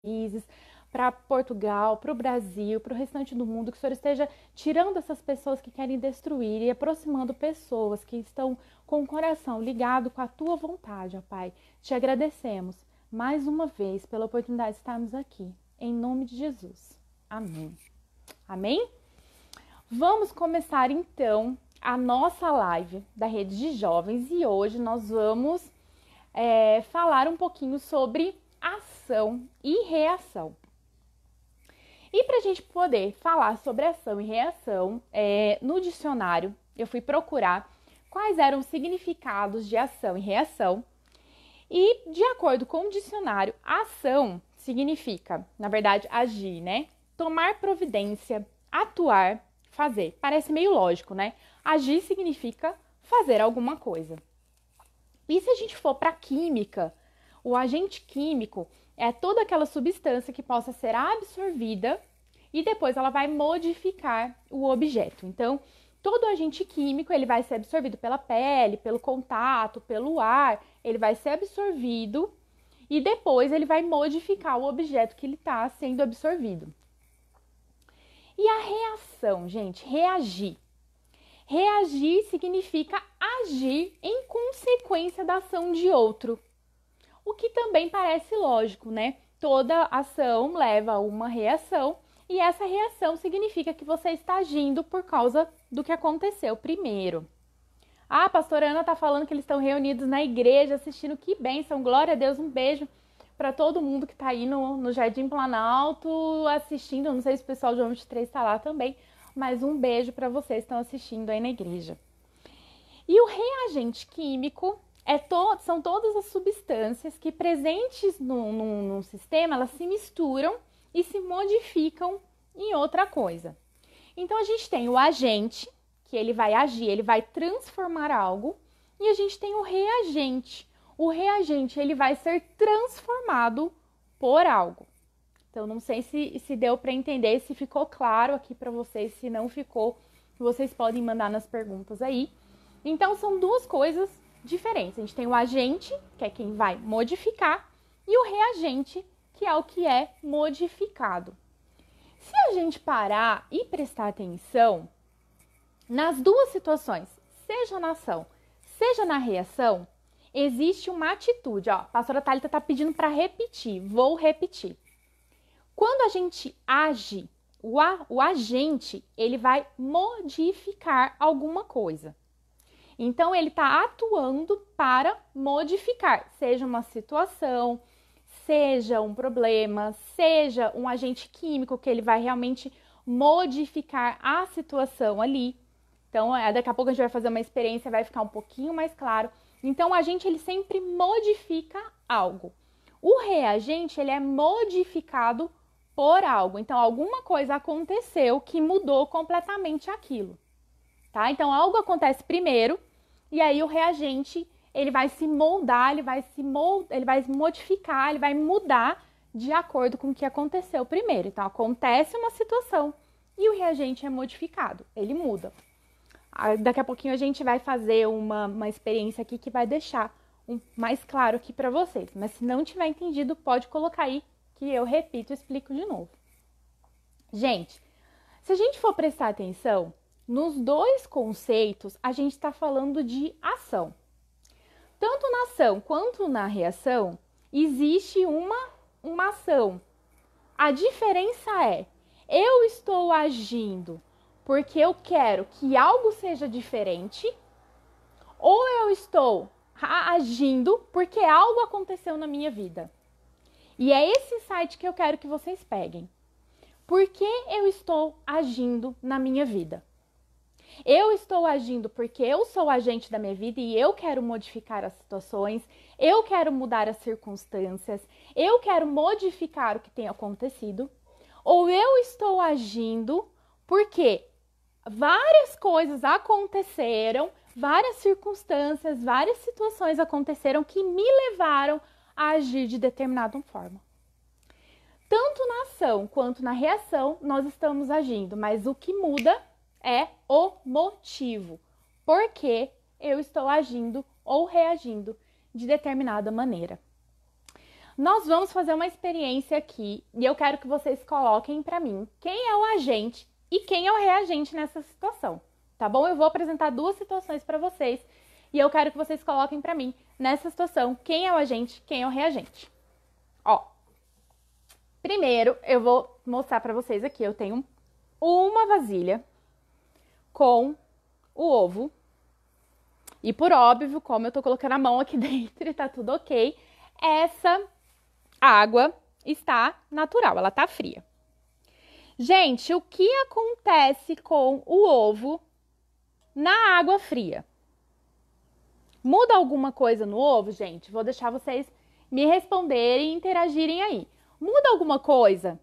países, para Portugal, para o Brasil, para o restante do mundo, que o Senhor esteja tirando essas pessoas que querem destruir e aproximando pessoas que estão com o coração ligado com a Tua vontade, ó Pai. Te agradecemos mais uma vez pela oportunidade de estarmos aqui, em nome de Jesus. Amém. Amém? Vamos começar então a nossa live da Rede de Jovens e hoje nós vamos falar um pouquinho sobre ação e reação. E para a gente poder falar sobre ação e reação, no dicionário eu fui procurar quais eram os significados de ação e reação. E de acordo com o dicionário, ação significa, na verdade, agir, né? Tomar providência, atuar, fazer. Parece meio lógico, né? Agir significa fazer alguma coisa. E se a gente for para a química, o agente químico é toda aquela substância que possa ser absorvida e depois ela vai modificar o objeto. Então, todo agente químico ele vai ser absorvido pela pele, pelo contato, pelo ar, ele vai ser absorvido e depois ele vai modificar o objeto que ele está sendo absorvido. E a reação, gente, reagir. Reagir significa agir em consequência da ação de outro. O que também parece lógico, né? Toda ação leva a uma reação e essa reação significa que você está agindo por causa do que aconteceu primeiro. Ah, a pastora Ana está falando que eles estão reunidos na igreja assistindo, que bênção, glória a Deus, um beijo para todo mundo que está aí no Jardim Planalto assistindo, não sei se o pessoal de 23 está lá também, mas um beijo para vocês que estão assistindo aí na igreja. E o reagente químico são todas as substâncias que presentes no sistema, elas se misturam e se modificam em outra coisa. Então, a gente tem o agente, que ele vai agir, ele vai transformar algo, e a gente tem o reagente. O reagente, ele vai ser transformado por algo. Então, não sei se deu para entender, se ficou claro aqui para vocês, se não ficou, vocês podem mandar nas perguntas aí. Então, são duas coisas diferentes. A gente tem o agente, que é quem vai modificar, e o reagente, que é o que é modificado. Se a gente parar e prestar atenção, nas duas situações, seja na ação, seja na reação, existe uma atitude. Ó, a pastora Thalita está pedindo para repetir, vou repetir. Quando a gente age, o agente, ele vai modificar alguma coisa. Então, ele está atuando para modificar, seja uma situação, seja um problema, seja um agente químico que ele vai realmente modificar a situação ali. Então, daqui a pouco a gente vai fazer uma experiência, vai ficar um pouquinho mais claro. Então, o agente, ele sempre modifica algo. O reagente, ele é modificado por algo. Então, alguma coisa aconteceu que mudou completamente aquilo, tá? Então, algo acontece primeiro, e aí o reagente, ele vai se moldar, ele vai modificar, ele vai mudar de acordo com o que aconteceu primeiro. Então, acontece uma situação e o reagente é modificado, ele muda. Daqui a pouquinho a gente vai fazer uma experiência aqui que vai deixar mais claro aqui para vocês. Mas se não tiver entendido, pode colocar aí que eu repito e explico de novo. Gente, se a gente for prestar atenção, nos dois conceitos, a gente está falando de ação. Tanto na ação quanto na reação, existe uma ação. A diferença é, eu estou agindo porque eu quero que algo seja diferente, ou eu estou agindo porque algo aconteceu na minha vida. E é esse insight que eu quero que vocês peguem. Por que eu estou agindo na minha vida? Eu estou agindo porque eu sou agente da minha vida e eu quero modificar as situações, eu quero mudar as circunstâncias, eu quero modificar o que tem acontecido, ou eu estou agindo porque várias coisas aconteceram, várias circunstâncias, várias situações aconteceram que me levaram a agir de determinada forma. Tanto na ação quanto na reação, nós estamos agindo, mas o que muda é o motivo. Por que eu estou agindo ou reagindo de determinada maneira. Nós vamos fazer uma experiência aqui e eu quero que vocês coloquem para mim quem é o agente e quem é o reagente nessa situação, tá bom? Eu vou apresentar duas situações para vocês e eu quero que vocês coloquem para mim nessa situação quem é o agente, quem é o reagente. Ó, primeiro eu vou mostrar para vocês aqui, eu tenho uma vasilha com o ovo e por óbvio, como eu tô colocando a mão aqui dentro e tá tudo ok, essa água está natural, ela tá fria. Gente, o que acontece com o ovo na água fria? Muda alguma coisa no ovo, gente? Vou deixar vocês me responderem e interagirem aí. Muda alguma coisa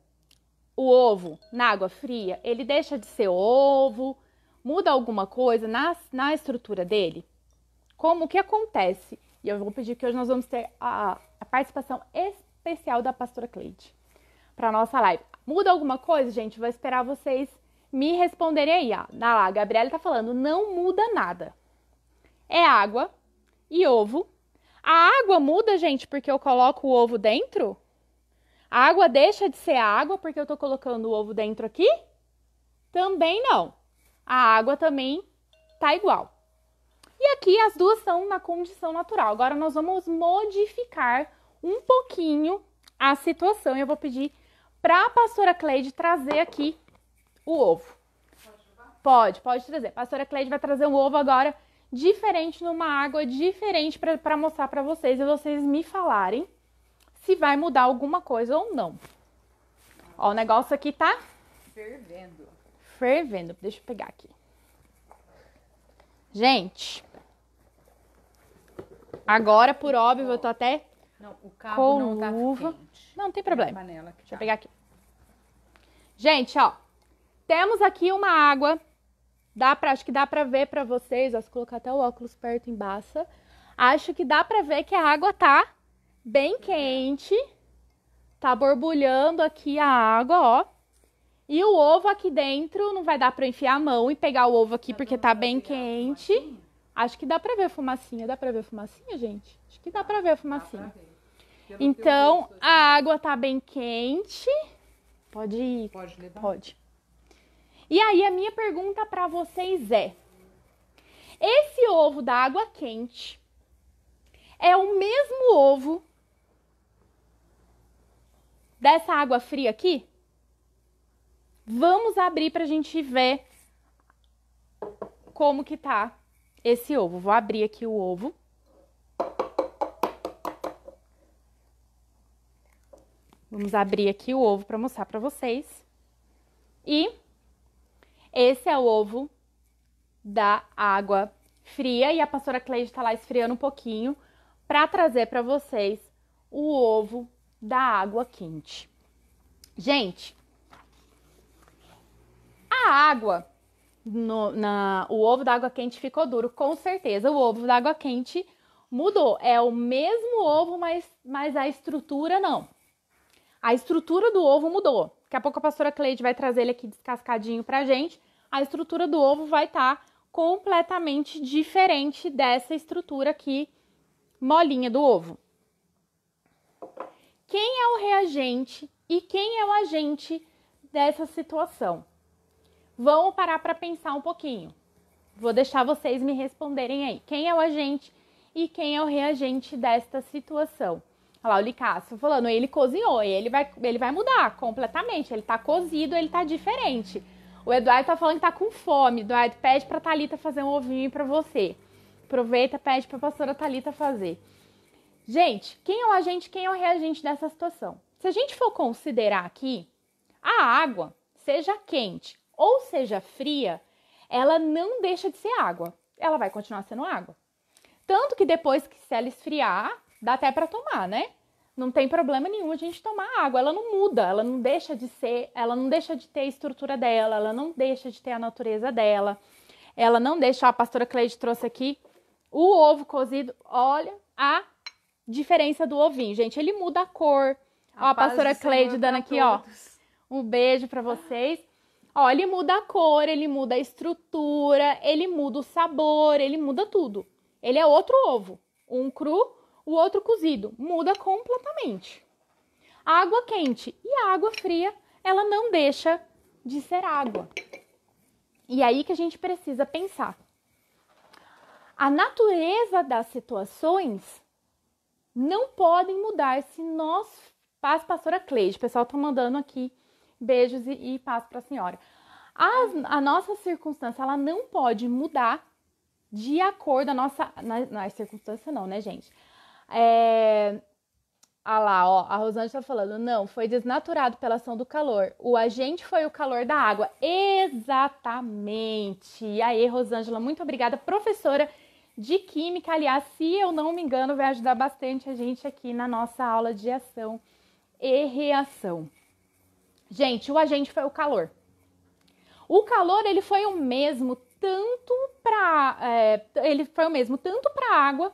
o ovo na água fria? Ele deixa de ser ovo? Muda alguma coisa na estrutura dele? Como o que acontece? E eu vou pedir que hoje nós vamos ter a participação especial da pastora Cleide para nossa live. Muda alguma coisa, gente? Vou esperar vocês me responderem aí. Ó. A Gabriela tá falando, não muda nada. É água e ovo. A água muda, gente, porque eu coloco o ovo dentro? A água deixa de ser água porque eu tô colocando o ovo dentro aqui? Também não. A água também tá igual. E aqui as duas estão na condição natural. Agora nós vamos modificar um pouquinho a situação. Eu vou pedir para a pastora Cleide trazer aqui o ovo. Pode trazer. A pastora Cleide vai trazer um ovo agora diferente, numa água diferente para mostrar para vocês e vocês me falarem se vai mudar alguma coisa ou não. Ó, o negócio aqui tá fervendo. Fervendo. Deixa eu pegar aqui. Gente, agora, por óbvio, eu tô até não, o cabo com não tá luva. quente. Não tem problema. Panela que Deixa eu tá. pegar aqui. Gente, ó. Temos aqui uma água. Acho que dá pra ver pra vocês. Ó, se colocar até o óculos perto embaixo. Acho que dá pra ver que a água tá bem quente. Tá borbulhando aqui a água, ó. E o ovo aqui dentro, não vai dar pra eu enfiar a mão e pegar o ovo aqui porque tá bem quente. Acho que dá pra ver a fumacinha. Dá pra ver a fumacinha, gente? Acho que dá pra ver a fumacinha. Então, a água tá bem quente. Pode ir? Pode levar? Pode. E aí, a minha pergunta pra vocês é: esse ovo da água quente é o mesmo ovo dessa água fria aqui? Vamos abrir pra gente ver como que tá esse ovo. Vou abrir aqui o ovo. Vamos abrir aqui o ovo para mostrar para vocês. E esse é o ovo da água fria e a pastora Cleide tá lá esfriando um pouquinho para trazer para vocês o ovo da água quente. Gente, a água, o ovo da água quente ficou duro, com certeza. O ovo da água quente mudou. É o mesmo ovo, mas a estrutura não. A estrutura do ovo mudou. Daqui a pouco a pastora Cleide vai trazer ele aqui descascadinho pra gente. A estrutura do ovo vai estar completamente diferente dessa estrutura aqui, molinha do ovo. Quem é o reagente e quem é o agente dessa situação? Vamos parar para pensar um pouquinho. Vou deixar vocês me responderem aí. Quem é o agente e quem é o reagente desta situação? Olha lá, o Licasso falando, ele cozinhou, ele vai mudar completamente. Ele tá cozido, ele tá diferente. O Eduardo tá falando que tá com fome. Eduardo, pede pra Thalita fazer um ovinho pra você. Aproveita, pede pra pastora Thalita fazer. Gente, quem é o agente, quem é o reagente dessa situação? Se a gente for considerar aqui, a água, seja quente ou seja fria, ela não deixa de ser água. Ela vai continuar sendo água. Tanto que depois que se ela esfriar, dá até para tomar, né? Não tem problema nenhum a gente tomar água. Ela não muda, ela não deixa de ser, ela não deixa de ter a estrutura dela, ela não deixa de ter a natureza dela. Ela não deixa, ó, a pastora Cleide trouxe aqui o ovo cozido. Olha a diferença do ovinho, gente. Ele muda a cor. Ó, a pastora Cleide dando aqui, ó, um beijo para vocês. Ó, ele muda a cor, ele muda a estrutura, ele muda o sabor, ele muda tudo. Ele é outro ovo. Um cru, o outro cozido. Muda completamente. a água quente. E a água fria, ela não deixa de ser água. E aí que a gente precisa pensar. A natureza das situações não podem mudar se nós... Paz, pastora Cleide. O pessoal está mandando aqui beijos e paz para a senhora. A nossa circunstância, ela não pode mudar de acordo a nossa... Na circunstância não, né, gente? Ah lá, ó, a Rosângela está falando, não, foi desnaturado pela ação do calor. O agente foi o calor da água. Exatamente. E aí, Rosângela, muito obrigada, professora de Química. Aliás, se eu não me engano, vai ajudar bastante a gente aqui na nossa aula de ação e reação. Gente, o agente foi o calor. O calor, ele foi o mesmo tanto para a água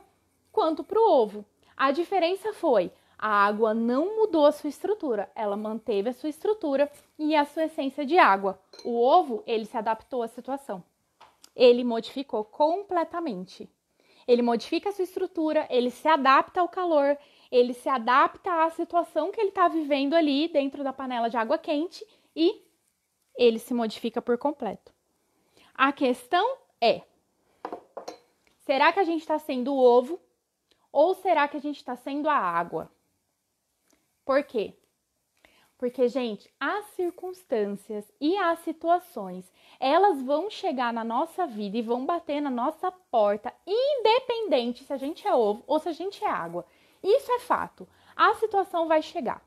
quanto para o ovo. A diferença foi... A água não mudou a sua estrutura, ela manteve a sua estrutura e a sua essência de água. O ovo, ele se adaptou à situação. Ele modificou completamente. Ele modifica a sua estrutura, ele se adapta ao calor, ele se adapta à situação que ele está vivendo ali dentro da panela de água quente e ele se modifica por completo. A questão é, será que a gente está sendo o ovo ou será que a gente está sendo a água? Por quê? Porque, gente, as circunstâncias e as situações, elas vão chegar na nossa vida e vão bater na nossa porta, independente se a gente é ovo ou se a gente é água. Isso é fato. A situação vai chegar.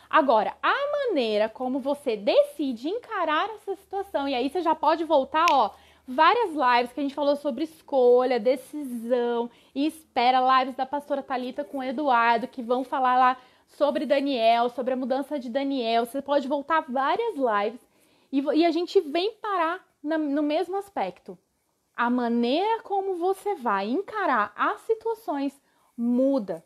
Agora, a maneira como você decide encarar essa situação, e aí você já pode voltar, ó, várias lives que a gente falou sobre escolha, decisão e espera, lives da pastora Thalita com o Eduardo, que vão falar lá sobre Daniel, sobre a mudança de Daniel. Você pode voltar várias lives e a gente vem parar no mesmo aspecto. A maneira como você vai encarar as situações muda.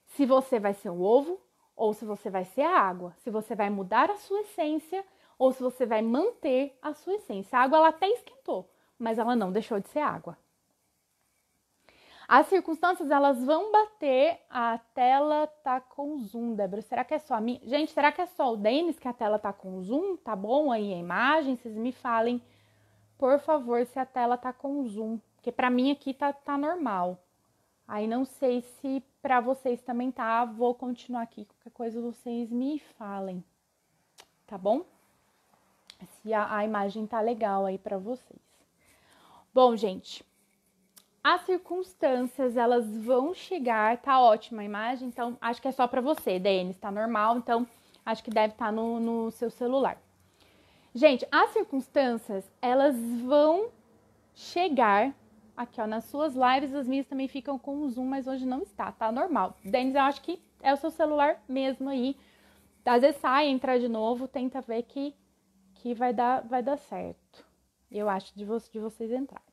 Se você vai ser o ovo ou se você vai ser a água. Se você vai mudar a sua essência ou se você vai manter a sua essência. A água ela até esquentou, mas ela não deixou de ser água. As circunstâncias, elas vão bater, a tela tá com zoom, Débora. Será que é só a minha? Gente, será que é só o Denis que a tela tá com zoom? Tá bom aí a imagem? Vocês me falem, por favor, se a tela tá com zoom. Porque pra mim aqui tá normal. Aí não sei se pra vocês também tá. Vou continuar aqui. Qualquer coisa vocês me falem. Tá bom? Se a imagem tá legal aí pra vocês. Bom, gente... As circunstâncias, elas vão chegar, tá ótima a imagem, então acho que é só para você, Denis, tá normal, então acho que deve estar no seu celular. Gente, as circunstâncias, elas vão chegar, aqui ó, nas suas lives, as minhas também ficam com o zoom, mas hoje não está, tá normal. Denis, eu acho que é o seu celular mesmo aí, às vezes sai, entra de novo, tenta ver que vai dar certo, eu acho, de vocês entrarem.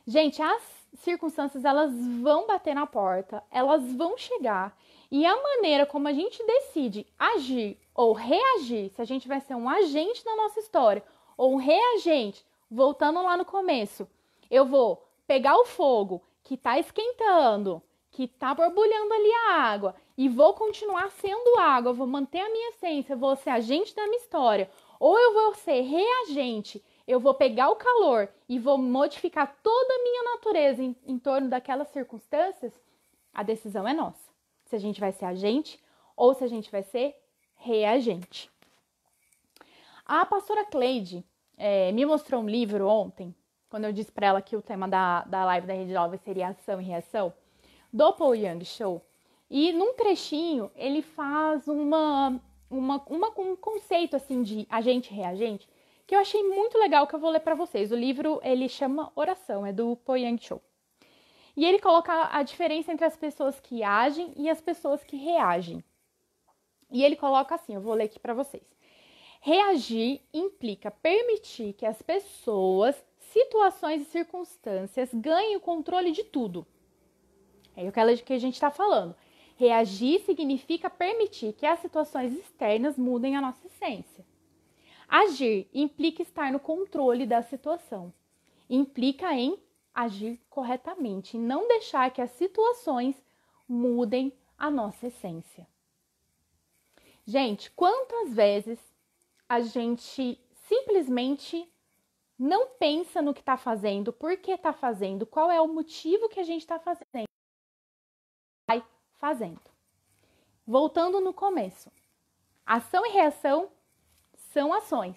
Gente, as circunstâncias, elas vão bater na porta, elas vão chegar. E a maneira como a gente decide agir ou reagir, se a gente vai ser um agente na nossa história ou um reagente, voltando lá no começo, eu vou pegar o fogo que tá esquentando, que tá borbulhando ali a água e vou continuar sendo água, vou manter a minha essência, vou ser agente da minha história, ou eu vou ser reagente. Eu vou pegar o calor e vou modificar toda a minha natureza em torno daquelas circunstâncias, a decisão é nossa. Se a gente vai ser agente ou se a gente vai ser reagente. A pastora Cleide me mostrou um livro ontem, quando eu disse para ela que o tema da live da Rede Jovem seria ação e reação, do Paul Young Show. E num trechinho, ele faz um conceito assim de agente e reagente, que eu achei muito legal, que eu vou ler para vocês. O livro, ele chama Oração, é do Paul Young Show. E ele coloca a diferença entre as pessoas que agem e as pessoas que reagem. E ele coloca assim, eu vou ler aqui para vocês. Reagir implica permitir que as pessoas, situações e circunstâncias ganhem o controle de tudo. É o que a gente está falando. Reagir significa permitir que as situações externas mudem a nossa essência. Agir implica estar no controle da situação. Implica em agir corretamente e não deixar que as situações mudem a nossa essência. Gente, quantas vezes a gente simplesmente não pensa no que está fazendo, por que está fazendo, qual é o motivo que a gente está fazendo. Vai fazendo. Voltando no começo. Ação e reação são ações.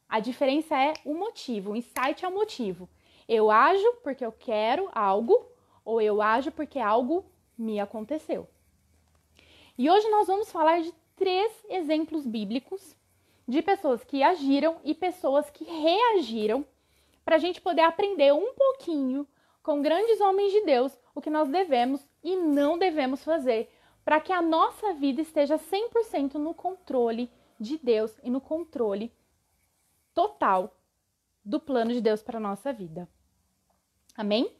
A diferença é o motivo, o insight é o motivo. Eu ajo porque eu quero algo ou eu ajo porque algo me aconteceu. E hoje nós vamos falar de 3 exemplos bíblicos de pessoas que agiram e pessoas que reagiram para a gente poder aprender um pouquinho com grandes homens de Deus o que nós devemos e não devemos fazer para que a nossa vida esteja 100% no controle de Deus e no controle total do plano de Deus para a nossa vida. Amém?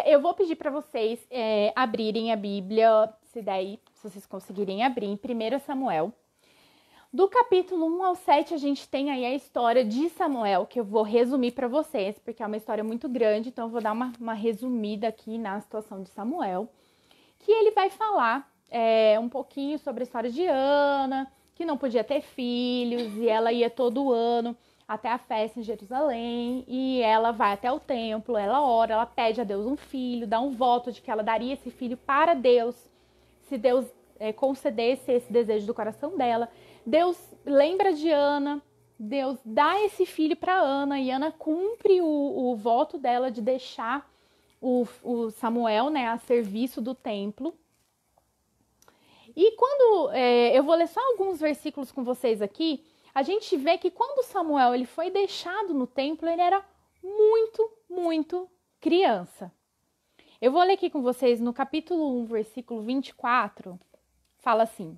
Eu vou pedir para vocês abrirem a Bíblia, se vocês conseguirem abrir, em 1 Samuel. Do capítulo 1 ao 7, a gente tem aí a história de Samuel, que eu vou resumir para vocês, porque é uma história muito grande, então eu vou dar uma resumida aqui na situação de Samuel, que ele vai falar um pouquinho sobre a história de Ana, que não podia ter filhos, e ela ia todo ano até a festa em Jerusalém, e ela vai até o templo, ela ora, ela pede a Deus um filho, dá um voto de que ela daria esse filho para Deus, se Deus concedesse esse desejo do coração dela. Deus lembra de Ana, Deus dá esse filho para Ana, e Ana cumpre o voto dela de deixar o Samuel, né, a serviço do templo. E quando eu vou ler só alguns versículos com vocês aqui, a gente vê que quando Samuel ele foi deixado no templo, ele era muito, muito criança. Eu vou ler aqui com vocês no capítulo 1, versículo 24, fala assim: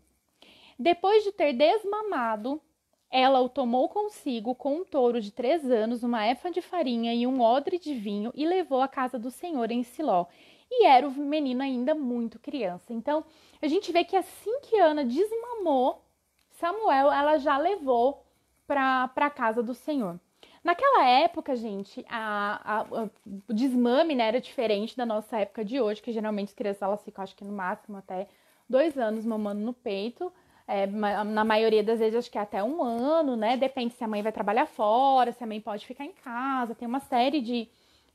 depois de ter desmamado, ela o tomou consigo com um touro de 3 anos, uma éfa de farinha e um odre de vinho, e levou à casa do Senhor em Siló. E era o menino ainda muito criança. Então, a gente vê que assim que Ana desmamou, Samuel, ela já levou para a casa do Senhor. Naquela época, gente, o desmame, né, era diferente da nossa época de hoje, que geralmente as crianças elas ficam, acho que no máximo até 2 anos mamando no peito. Na maioria das vezes, acho que é até 1 ano, né? Depende se a mãe vai trabalhar fora, se a mãe pode ficar em casa, tem uma série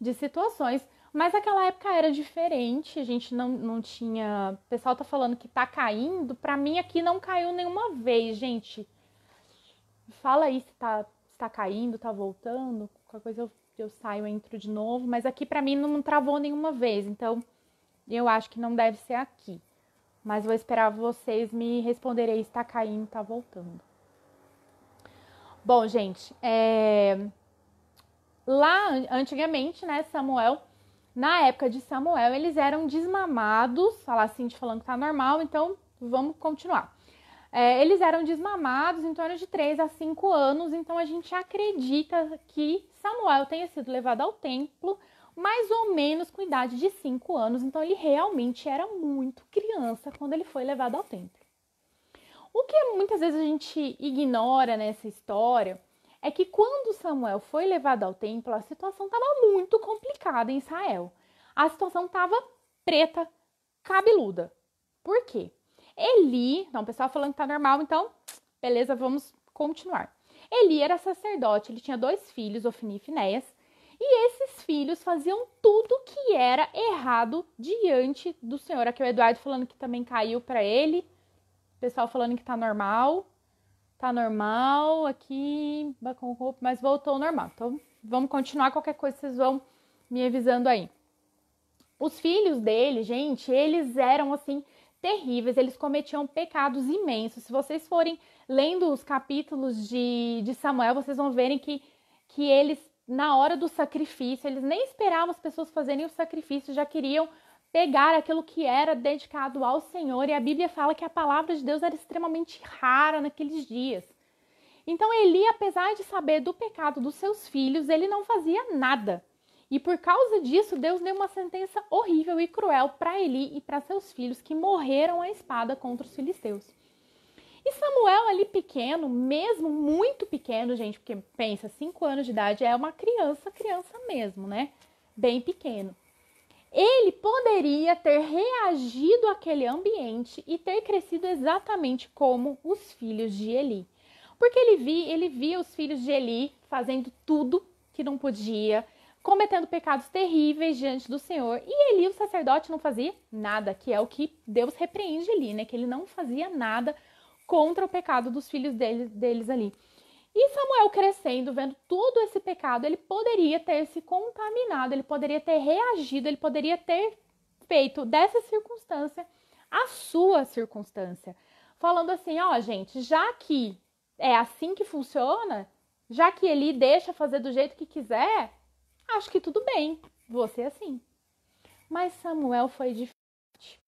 de situações. Mas naquela época era diferente, a gente não tinha... O pessoal tá falando que tá caindo, pra mim aqui não caiu nenhuma vez, gente. Fala aí se tá caindo, tá voltando, qualquer coisa eu saio, entro de novo. Mas aqui pra mim não travou nenhuma vez, então eu acho que não deve ser aqui. Mas vou esperar vocês me responderem se tá caindo, tá voltando. Bom, gente, lá antigamente, né, Samuel, na época de Samuel, eles eram desmamados, falar assim, falando que tá normal, então vamos continuar. Eles eram desmamados em torno de 3 a 5 anos, então a gente acredita que Samuel tenha sido levado ao templo mais ou menos com idade de 5 anos, então ele realmente era muito criança quando ele foi levado ao templo. O que muitas vezes a gente ignora nessa história é que quando Samuel foi levado ao templo, a situação estava muito complicada em Israel. A situação estava preta, cabeluda. Por quê? Eli, então o pessoal falando que tá normal, então beleza, vamos continuar. Eli era sacerdote, ele tinha 2 filhos, Ofni e Finéias, e esses filhos faziam tudo que era errado diante do Senhor. Aqui o Eduardo falando que também caiu para ele, o pessoal falando que tá normal aqui, mas voltou ao normal. Então, vamos continuar, qualquer coisa vocês vão me avisando aí. Os filhos dele, gente, eles eram assim, terríveis, eles cometiam pecados imensos. Se vocês forem lendo os capítulos de Samuel, vocês vão verem que eles, na hora do sacrifício, eles nem esperavam as pessoas fazerem o sacrifício, já queriam pegar aquilo que era dedicado ao Senhor, e a Bíblia fala que a palavra de Deus era extremamente rara naqueles dias. Então Eli, apesar de saber do pecado dos seus filhos, ele não fazia nada. E por causa disso, Deus deu uma sentença horrível e cruel para Eli e para seus filhos, que morreram à espada contra os filisteus. E Samuel ali pequeno, mesmo muito pequeno, gente, porque pensa, 5 anos de idade é uma criança mesmo, né? Bem pequeno. Ele poderia ter reagido àquele ambiente e ter crescido exatamente como os filhos de Eli. Porque ele via os filhos de Eli fazendo tudo que não podia, cometendo pecados terríveis diante do Senhor. E Eli, o sacerdote, não fazia nada, que é o que Deus repreende ali, né? Que ele não fazia nada contra o pecado dos filhos deles ali. E Samuel crescendo, vendo todo esse pecado, ele poderia ter se contaminado, ele poderia ter reagido, ele poderia ter feito dessa circunstância a sua circunstância. Falando assim, ó, gente, já que é assim que funciona, já que ele deixa fazer do jeito que quiser, acho que tudo bem, vou ser assim. Mas Samuel foi diferente.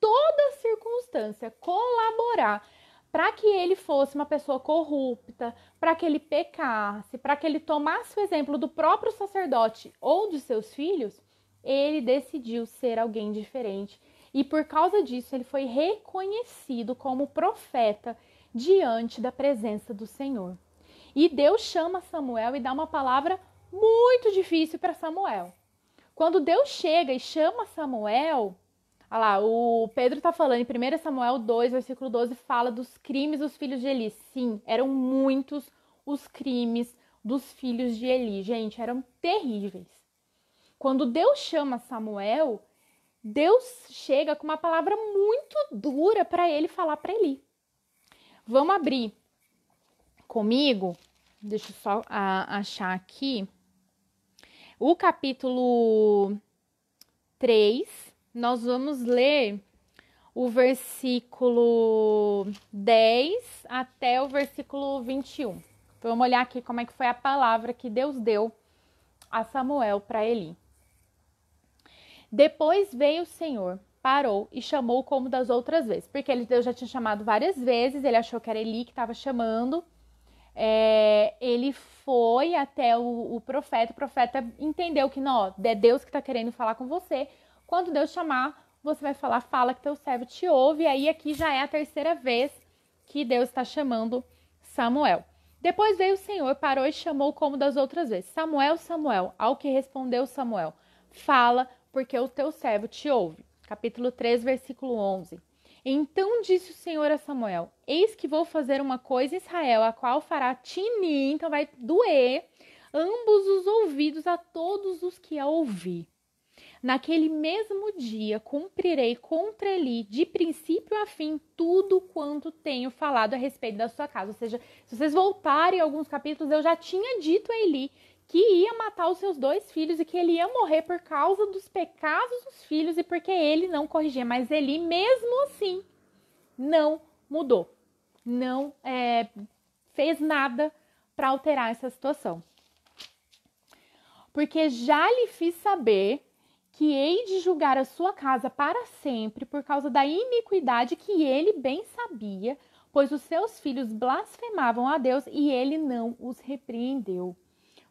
Toda circunstância colaborar para que ele fosse uma pessoa corrupta, para que ele pecasse, para que ele tomasse o exemplo do próprio sacerdote ou de seus filhos, ele decidiu ser alguém diferente. E por causa disso, ele foi reconhecido como profeta diante da presença do Senhor. E Deus chama Samuel e dá uma palavra muito difícil para Samuel. Quando Deus chega e chama Samuel, olha lá, o Pedro está falando em 1 Samuel 2, versículo 12, fala dos crimes dos filhos de Eli. Sim, eram muitos os crimes dos filhos de Eli. Gente, eram terríveis. Quando Deus chama Samuel, Deus chega com uma palavra muito dura para ele falar para Eli. Vamos abrir comigo, deixa eu só achar aqui, o capítulo 3, nós vamos ler o versículo 10 até o versículo 21. Vamos olhar aqui como é que foi a palavra que Deus deu a Samuel para Eli. Depois veio o Senhor, parou e chamou como das outras vezes. Porque Deus já tinha chamado várias vezes, ele achou que era Eli que estava chamando. Ele foi até o profeta entendeu que não, é Deus que está querendo falar com você. Quando Deus chamar, você vai falar, fala que teu servo te ouve. E aí aqui já é a terceira vez que Deus está chamando Samuel. Depois veio o Senhor, parou e chamou como das outras vezes. Samuel, Samuel, ao que respondeu Samuel, fala, porque o teu servo te ouve. Capítulo 3, versículo 11. Então disse o Senhor a Samuel, eis que vou fazer uma coisa em Israel, a qual fará tinir, então vai doer, ambos os ouvidos a todos os que a ouvir. Naquele mesmo dia cumprirei contra Eli, de princípio a fim, tudo quanto tenho falado a respeito da sua casa. Ou seja, se vocês voltarem alguns capítulos, eu já tinha dito a Eli que ia matar os seus 2 filhos e que ele ia morrer por causa dos pecados dos filhos e porque ele não corrigia. Mas Eli, mesmo assim, não mudou. Não fez nada para alterar essa situação. Porque já lhe fiz saber que hei de julgar a sua casa para sempre por causa da iniquidade que ele bem sabia, pois os seus filhos blasfemavam a Deus e ele não os repreendeu.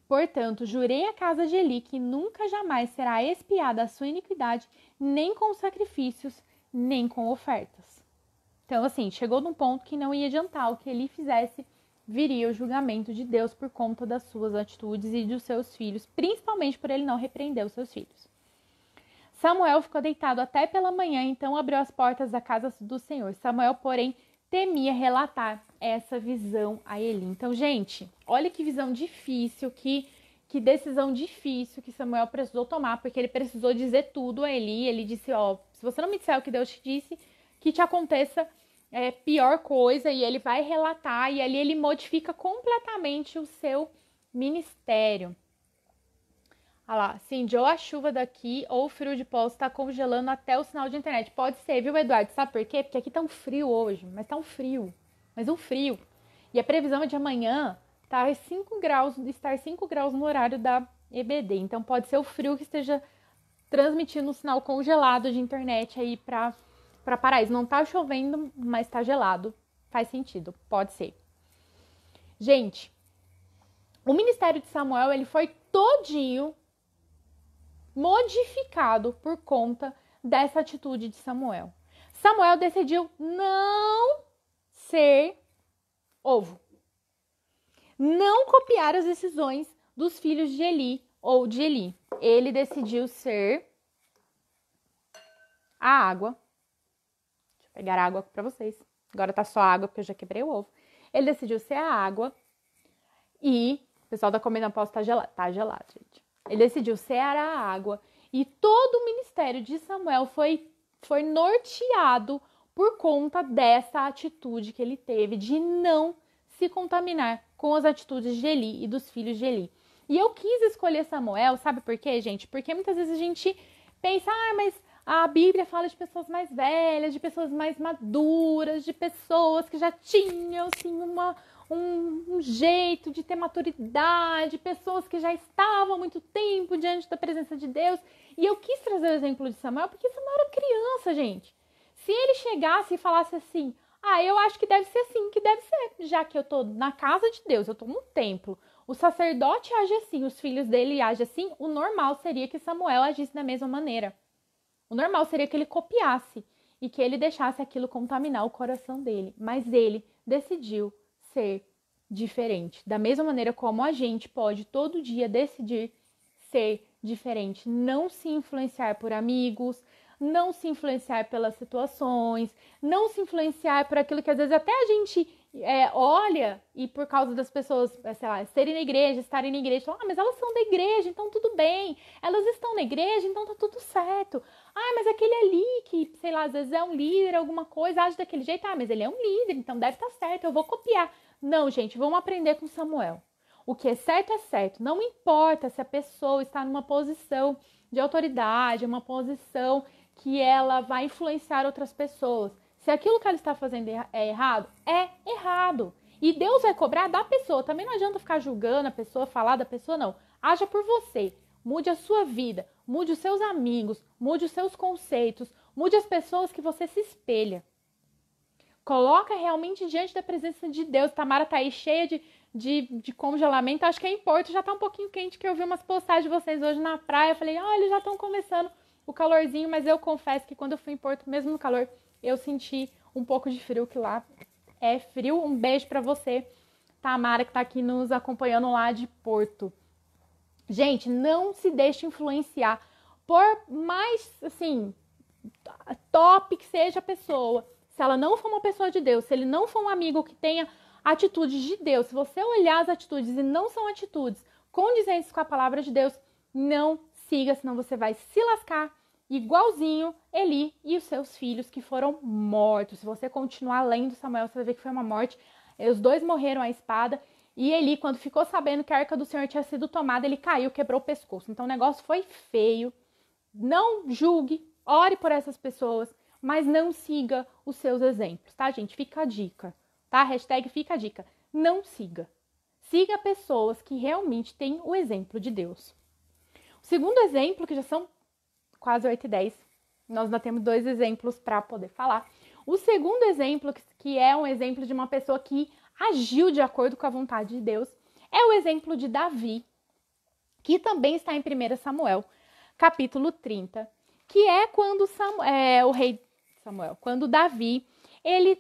Portanto, jurei à casa de Eli que nunca jamais será expiada a sua iniquidade, nem com sacrifícios, nem com ofertas. Então, assim, chegou num ponto que não ia adiantar o que Eli fizesse, viria o julgamento de Deus por conta das suas atitudes e dos seus filhos, principalmente por ele não repreender os seus filhos. Samuel ficou deitado até pela manhã, então abriu as portas da casa do Senhor. Samuel, porém, temia relatar essa visão a Eli. Então, gente, olha que visão difícil, que decisão difícil que Samuel precisou tomar, porque ele precisou dizer tudo a Eli. Ele disse, ó, se você não me disser o que Deus te disse, que te aconteça pior coisa, e ele vai relatar, e ali ele modifica completamente o seu ministério. Olha lá, incendiou a chuva daqui ou o frio de pó está congelando até o sinal de internet. Pode ser, viu, Eduardo? Sabe por quê? Porque aqui tá um frio hoje, mas tá um frio. Mas um frio. E a previsão é de amanhã estar 5 graus no horário da EBD. Então pode ser o frio que esteja transmitindo um sinal congelado de internet aí para Paraíso. Não tá chovendo, mas tá gelado. Faz sentido, pode ser. Gente, o ministério de Samuel, ele foi todinho modificado por conta dessa atitude de Samuel. Samuel decidiu não ser ovo. Não copiar as decisões dos filhos de Eli ou de Eli. ele decidiu ser a água. Deixa eu pegar a água para vocês. Agora tá só água, porque eu já quebrei o ovo. Ele decidiu ser a água e... O pessoal tá comendo, posso tá gelado. Tá gelado, gente. Ele decidiu ser a água e todo o ministério de Samuel foi norteado por conta dessa atitude que ele teve de não se contaminar com as atitudes de Eli e dos filhos de Eli. E eu quis escolher Samuel, sabe por quê, gente? Porque muitas vezes a gente pensa, mas a Bíblia fala de pessoas mais velhas, de pessoas mais maduras, de pessoas que já tinham, assim, um jeito de ter maturidade, pessoas que já estavam há muito tempo diante da presença de Deus. E eu quis trazer o exemplo de Samuel, porque Samuel era criança, gente. Se ele chegasse e falasse assim, eu acho que deve ser assim, que deve ser, já que eu tô na casa de Deus, eu tô no templo, o sacerdote age assim, os filhos dele agem assim, o normal seria que Samuel agisse da mesma maneira. O normal seria que ele copiasse e que ele deixasse aquilo contaminar o coração dele. Mas ele decidiu ser diferente. Da mesma maneira como a gente pode todo dia decidir ser diferente. Não se influenciar por amigos, não se influenciar pelas situações, não se influenciar por aquilo que às vezes até a gente olha e por causa das pessoas, sei lá, serem na igreja, estarem na igreja, falam, mas elas são da igreja, então tudo bem. Elas estão na igreja, então tá tudo certo. Mas aquele ali que, sei lá, às vezes é um líder, alguma coisa, age daquele jeito. Mas ele é um líder, então deve estar certo, eu vou copiar. Não, gente, vamos aprender com Samuel. O que é certo, não importa se a pessoa está numa posição de autoridade, uma posição que ela vai influenciar outras pessoas. Se aquilo que ela está fazendo é errado, é errado. E Deus vai cobrar da pessoa. Também não adianta ficar julgando a pessoa, falar da pessoa, não. Haja por você. Mude a sua vida, mude os seus amigos, mude os seus conceitos, mude as pessoas que você se espelha. Coloca realmente diante da presença de Deus. Tamara tá aí cheia de congelamento. Acho que é em Porto, já tá um pouquinho quente, que eu vi umas postagens de vocês hoje na praia. Eu falei, eles já estão começando o calorzinho, mas eu confesso que quando eu fui em Porto, mesmo no calor, eu senti um pouco de frio, que lá é frio. Um beijo pra você, Tamara, que tá aqui nos acompanhando lá de Porto. Gente, não se deixe influenciar por mais, assim, top que seja a pessoa. Se ela não for uma pessoa de Deus, se ele não for um amigo que tenha atitudes de Deus, se você olhar as atitudes e não são atitudes condizentes com a palavra de Deus, não siga, senão você vai se lascar igualzinho Eli e os seus filhos que foram mortos. Se você continuar lendo Samuel, você vai ver que foi uma morte. Os dois morreram à espada. E Eli, quando ficou sabendo que a arca do Senhor tinha sido tomada, ele caiu, quebrou o pescoço. Então o negócio foi feio. Não julgue, ore por essas pessoas, mas não siga os seus exemplos, tá, gente? Fica a dica, tá? Hashtag fica a dica. Não siga. Siga pessoas que realmente têm o exemplo de Deus. O segundo exemplo, que já são quase 8h10, nós ainda temos 2 exemplos para poder falar. O segundo exemplo, que é um exemplo de uma pessoa que agiu de acordo com a vontade de Deus, é o exemplo de Davi, que também está em 1 Samuel, capítulo 30, que é quando o rei Samuel, quando Davi, ele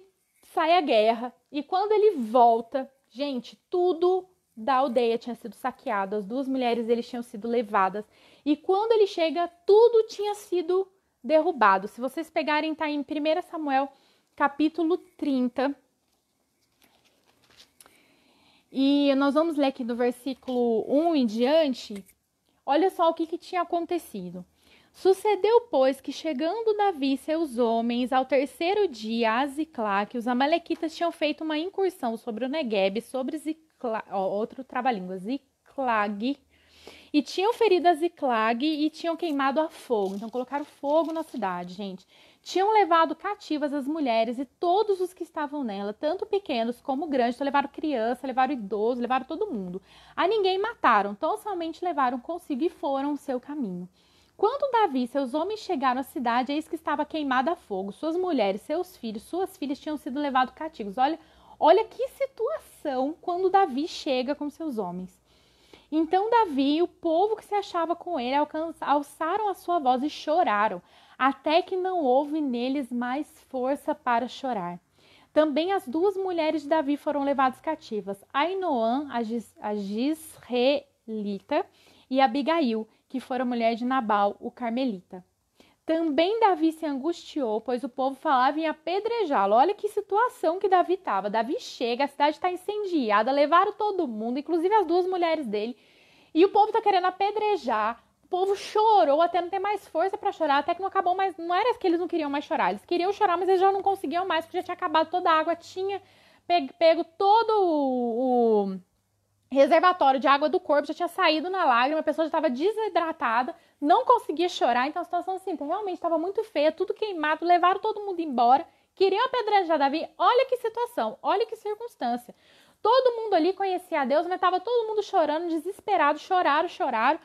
sai à guerra e quando ele volta, gente, tudo da aldeia tinha sido saqueado, as 2 mulheres dele tinham sido levadas e quando ele chega, tudo tinha sido derrubado. Se vocês pegarem, tá em 1 Samuel, capítulo 30, e nós vamos ler aqui do versículo 1 em diante. Olha só o que tinha acontecido. Sucedeu, pois, que chegando Davi e seus homens ao 3º dia a Ziclag, os amalequitas tinham feito uma incursão sobre o Neguebe, sobre Ziclag, outro trava-língua, Ziclag, e tinham ferido a Ziclag e tinham queimado a fogo. Então colocaram fogo na cidade, gente. Tinham levado cativas as mulheres e todos os que estavam nela, tanto pequenos como grandes. Então levaram criança, levaram idoso, levaram todo mundo. A ninguém mataram, tão somente levaram consigo e foram o seu caminho. Quando Davi e seus homens chegaram à cidade, eis que estava queimada a fogo. Suas mulheres, seus filhos, suas filhas tinham sido levados cativos. Olha que situação quando Davi chega com seus homens. Então Davi e o povo que se achava com ele alçaram a sua voz e choraram, até que não houve neles mais força para chorar. Também as 2 mulheres de Davi foram levadas cativas, Ainoã, a Jizreelita, e Abigail, que fora mulher de Nabal, o carmelita. Também Davi se angustiou, pois o povo falava em apedrejá-lo. Olha que situação que Davi estava. Davi chega, a cidade está incendiada, levaram todo mundo, inclusive as duas mulheres dele, e o povo está querendo apedrejar. O povo chorou até não ter mais força para chorar, até que não acabou mais. Não era que eles não queriam mais chorar, eles queriam chorar, mas eles já não conseguiam mais, porque já tinha acabado toda a água, tinha pego todo o reservatório de água do corpo, já tinha saído na lágrima, a pessoa já estava desidratada, não conseguia chorar, então a situação assim, realmente estava muito feia, tudo queimado, levaram todo mundo embora, queriam apedrejar Davi. Olha que situação, olha que circunstância. Todo mundo ali conhecia a Deus, mas estava todo mundo chorando, desesperado, choraram.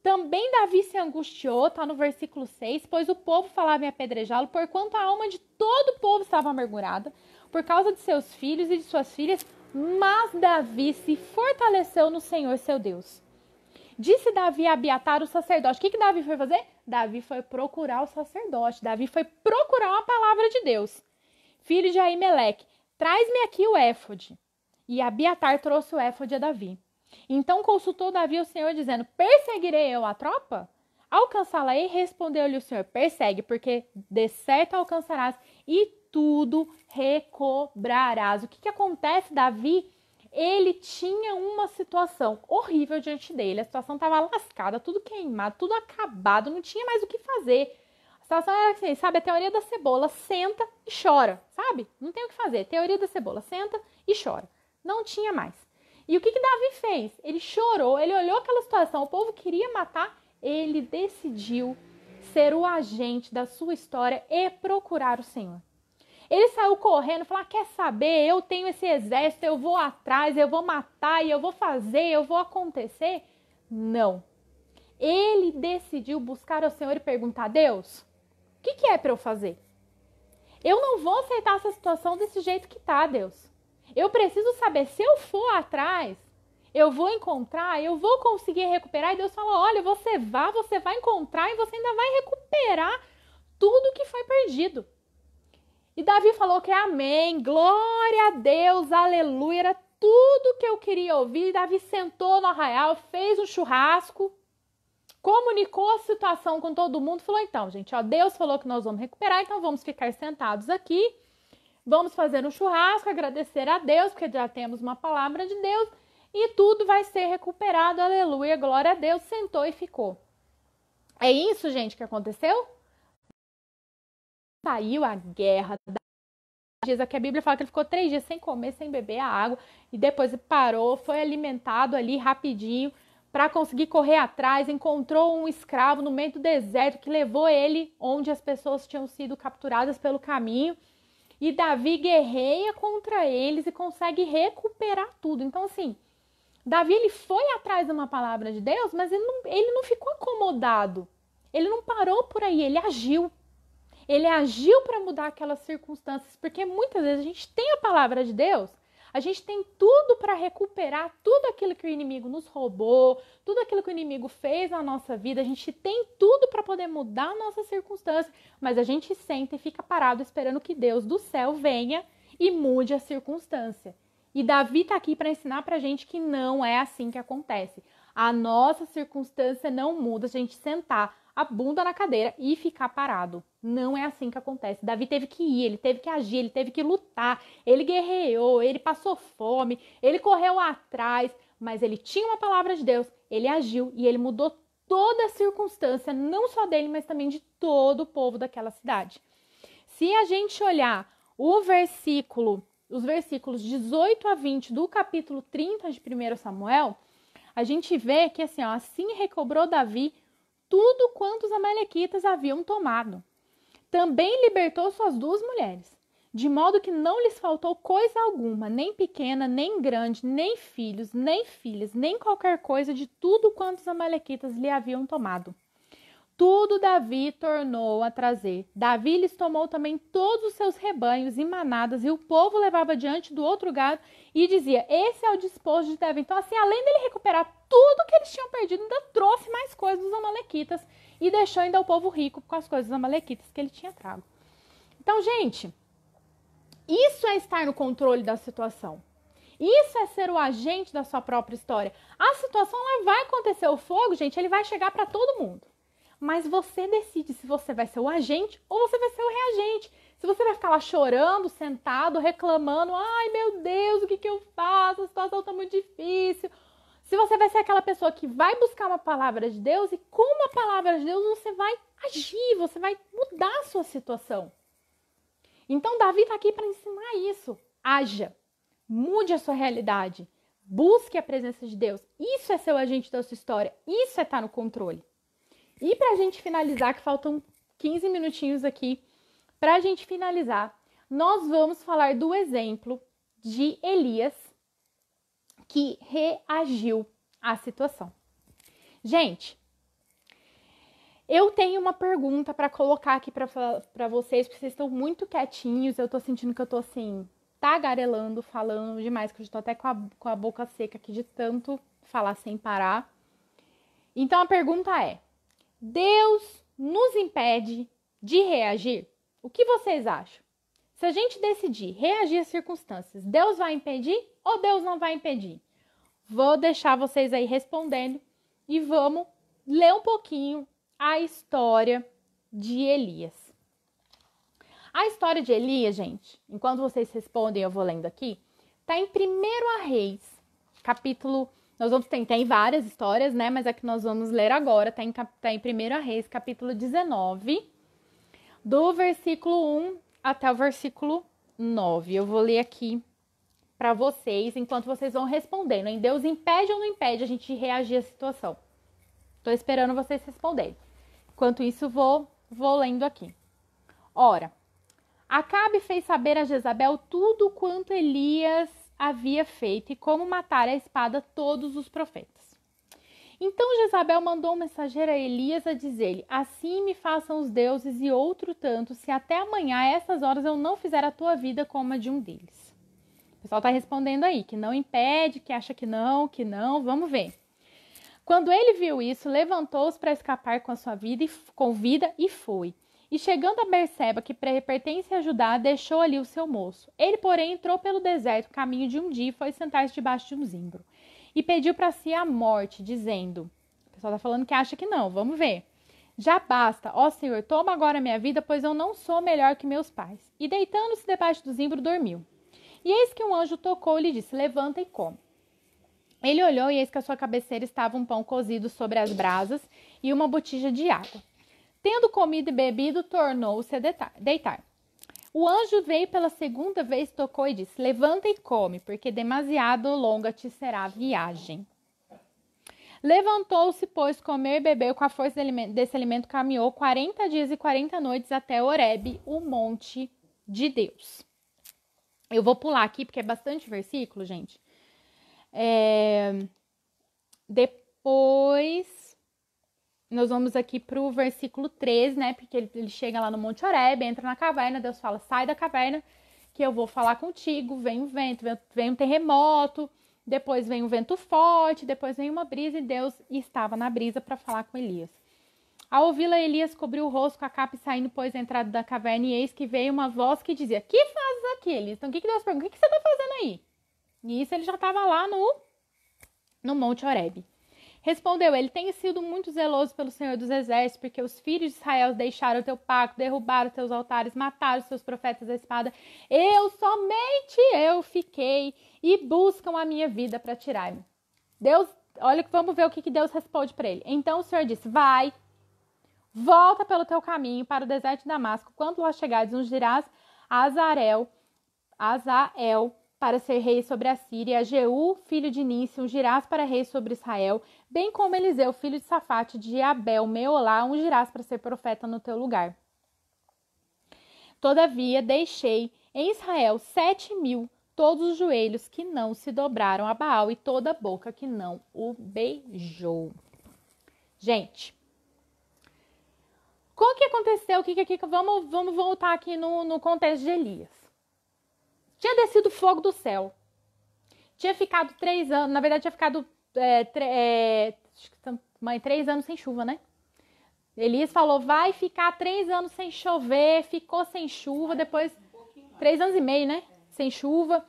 Também Davi se angustiou, está no versículo 6, pois o povo falava em apedrejá-lo, porquanto a alma de todo o povo estava amargurada, por causa de seus filhos e de suas filhas, mas Davi se fortaleceu no Senhor, seu Deus. Disse Davi a Abiatar, o sacerdote. O que Davi foi fazer? Davi foi procurar o sacerdote. Davi foi procurar uma palavra de Deus. Filho de Aimeleque, traz-me aqui o éfode. E Abiatar trouxe o éfode a Davi. Então consultou Davi o Senhor, dizendo, perseguirei eu a tropa? Alcançá-la-ei? Respondeu-lhe o Senhor, persegue, porque de certo alcançarás e tudo recobrarás. O que acontece, Davi? Ele tinha uma situação horrível diante dele. A situação estava lascada, tudo queimado, tudo acabado, não tinha mais o que fazer. A situação era assim, sabe, a teoria da cebola, senta e chora, sabe? Não tem o que fazer. Teoria da cebola, senta e chora. Não tinha mais. E o que Davi fez? Ele chorou, ele olhou aquela situação, o povo queria matar, ele decidiu ser o agente da sua história e procurar o Senhor. Ele saiu correndo e falou, quer saber, eu tenho esse exército, eu vou atrás, eu vou matar, e eu vou fazer, eu vou acontecer. Não. Ele decidiu buscar ao Senhor e perguntar, Deus, o que é para eu fazer? Eu não vou aceitar essa situação desse jeito que tá, Deus. Eu preciso saber, se eu for atrás, eu vou encontrar, eu vou conseguir recuperar. E Deus falou, olha, você vai encontrar e você ainda vai recuperar tudo que foi perdido. E Davi falou que amém, glória a Deus, aleluia, era tudo que eu queria ouvir. Davi sentou no arraial, fez um churrasco, comunicou a situação com todo mundo, falou, então, gente, ó, Deus falou que nós vamos recuperar, então vamos ficar sentados aqui, vamos fazer um churrasco, agradecer a Deus, porque já temos uma palavra de Deus, e tudo vai ser recuperado, aleluia, glória a Deus, sentou e ficou. É isso, gente, que aconteceu? Saiu a guerra. Diz aqui a Bíblia fala que ele ficou 3 dias sem comer, sem beber a água, e depois parou, foi alimentado ali rapidinho para conseguir correr atrás, encontrou um escravo no meio do deserto que levou ele onde as pessoas tinham sido capturadas pelo caminho, e Davi guerreia contra eles e consegue recuperar tudo. Então assim, Davi ele foi atrás de uma palavra de Deus, mas ele não ficou acomodado, ele não parou por aí, ele agiu. Ele agiu para mudar aquelas circunstâncias, porque muitas vezes a gente tem a palavra de Deus, a gente tem tudo para recuperar tudo aquilo que o inimigo nos roubou, tudo aquilo que o inimigo fez na nossa vida, a gente tem tudo para poder mudar a nossa circunstância, mas a gente senta e fica parado esperando que Deus do céu venha e mude a circunstância. E Davi está aqui para ensinar para a gente que não é assim que acontece. A nossa circunstância não muda se a gente sentar a bunda na cadeira e ficar parado. Não é assim que acontece. Davi teve que ir, ele teve que agir, ele teve que lutar, ele guerreou, ele passou fome, ele correu atrás, mas ele tinha uma palavra de Deus, ele agiu e ele mudou toda a circunstância, não só dele, mas também de todo o povo daquela cidade. Se a gente olhar os versículos 18 a 20 do capítulo 30 de 1 Samuel, a gente vê que assim recobrou Davi tudo quanto os amalequitas haviam tomado. Também libertou suas 2 mulheres, de modo que não lhes faltou coisa alguma, nem pequena, nem grande, nem filhos, nem filhas, nem qualquer coisa de tudo quanto os amalequitas lhe haviam tomado. Tudo Davi tornou a trazer. Davi lhes tomou também todos os seus rebanhos e manadas, e o povo levava diante do outro gado e dizia, esse é o despojo de Davi. Então, assim, além dele recuperar tudo que eles tinham perdido, ainda trouxe mais coisas dos amalequitas e deixou ainda o povo rico com as coisas dos amalequitas que ele tinha trago. Então, gente, isso é estar no controle da situação. Isso é ser o agente da sua própria história. A situação ela vai acontecer, o fogo, gente, ele vai chegar para todo mundo. Mas você decide se você vai ser o agente ou você vai ser o reagente. Se você vai ficar lá chorando, sentado, reclamando, ai meu Deus, o que eu faço? A situação está muito difícil. Se você vai ser aquela pessoa que vai buscar uma palavra de Deus e com uma palavra de Deus você vai agir, você vai mudar a sua situação. Então Davi está aqui para ensinar isso. Haja, mude a sua realidade, busque a presença de Deus. Isso é ser o agente da sua história, isso é estar no controle. E para a gente finalizar, que faltam 15 minutinhos aqui, para a gente finalizar, nós vamos falar do exemplo de Elias, que reagiu à situação. Gente, eu tenho uma pergunta para colocar aqui para vocês, porque vocês estão muito quietinhos, eu tô sentindo que eu tô assim, tagarelando, falando demais, que eu já tô até com a boca seca aqui de tanto falar sem parar. Então a pergunta é, Deus nos impede de reagir? O que vocês acham? Se a gente decidir reagir às circunstâncias, Deus vai impedir ou Deus não vai impedir? Vou deixar vocês aí respondendo e vamos ler um pouquinho a história de Elias. A história de Elias, gente, enquanto vocês respondem, eu vou lendo aqui, tá em 1 Reis, capítulo... Nós vamos tem várias histórias, né? Mas a que nós vamos ler agora tá em 1 Reis, capítulo 19, do versículo 1 até o versículo 9. Eu vou ler aqui para vocês, enquanto vocês vão respondendo, hein? Deus impede ou não impede a gente reagir à situação? Tô esperando vocês responderem. Enquanto isso, vou lendo aqui. Ora, Acabe fez saber a Jezabel tudo quanto Elias havia feito e como matar a espada todos os profetas. Então Jezabel mandou um mensageiro a Elias a dizer-lhe, assim me façam os deuses e outro tanto, se até amanhã a essas horas eu não fizer a tua vida como a de um deles. O pessoal está respondendo aí, que não impede, que acha que não, vamos ver. Quando ele viu isso, levantou-se para escapar com a sua vida e foi. E chegando a Berseba, que pertence a Judá, deixou ali o seu moço. Ele, porém, entrou pelo deserto, caminho de um dia, e foi sentar-se debaixo de um zimbro. E pediu para si a morte, dizendo... O pessoal está falando que acha que não, vamos ver. Já basta, ó Senhor, toma agora a minha vida, pois eu não sou melhor que meus pais. E deitando-se debaixo do zimbro, dormiu. E eis que um anjo tocou e lhe disse, levanta e come. Ele olhou e eis que à sua cabeceira estava um pão cozido sobre as brasas e uma botija de água. Tendo comido e bebido, tornou-se a deitar. O anjo veio pela segunda vez, tocou e disse, levanta e come, porque demasiado longa te será a viagem. Levantou-se, pois, comeu e bebeu, com a força desse alimento caminhou 40 dias e 40 noites até Horebe, o monte de Deus. Eu vou pular aqui, porque é bastante versículo, gente. Depois... Nós vamos aqui para o versículo 13, né? Porque ele chega lá no Monte Horebe, entra na caverna, Deus fala, sai da caverna, que eu vou falar contigo. Vem um vento, vem um terremoto, depois vem um vento forte, depois vem uma brisa, e Deus estava na brisa para falar com Elias. Ao ouvi-la, Elias cobriu o rosto com a capa e saindo, pois, a entrada da caverna, e eis que veio uma voz que dizia, que fazes aqui, Elias? Então, o que Deus pergunta? O que você está fazendo aí? E isso ele já estava lá no Monte Horebe. Respondeu ele, tenho sido muito zeloso pelo Senhor dos Exércitos, porque os filhos de Israel deixaram o teu pacto, derrubaram os teus altares, mataram os teus profetas à espada. Somente eu fiquei e buscam a minha vida para tirar-me. Deus, olha, vamos ver o que Deus responde para ele. Então o Senhor disse, vai, volta pelo teu caminho para o deserto de Damasco. Quando lá chegares, ungirás a Azael, para ser rei sobre a Síria, Jeú, filho de Nício, ungirás para rei sobre Israel, bem como Eliseu, filho de Safate, de Abel, Meolá, ungirás para ser profeta no teu lugar. Todavia, deixei em Israel 7.000, todos os joelhos que não se dobraram a Baal e toda a boca que não o beijou. Gente, o que aconteceu? Vamos voltar aqui no contexto de Elias. Tinha descido fogo do céu. Tinha ficado 3 anos, na verdade tinha ficado 3 anos sem chuva, né? Elias falou, vai ficar 3 anos sem chover, ficou sem chuva, depois 3 anos e meio, né? Sem chuva.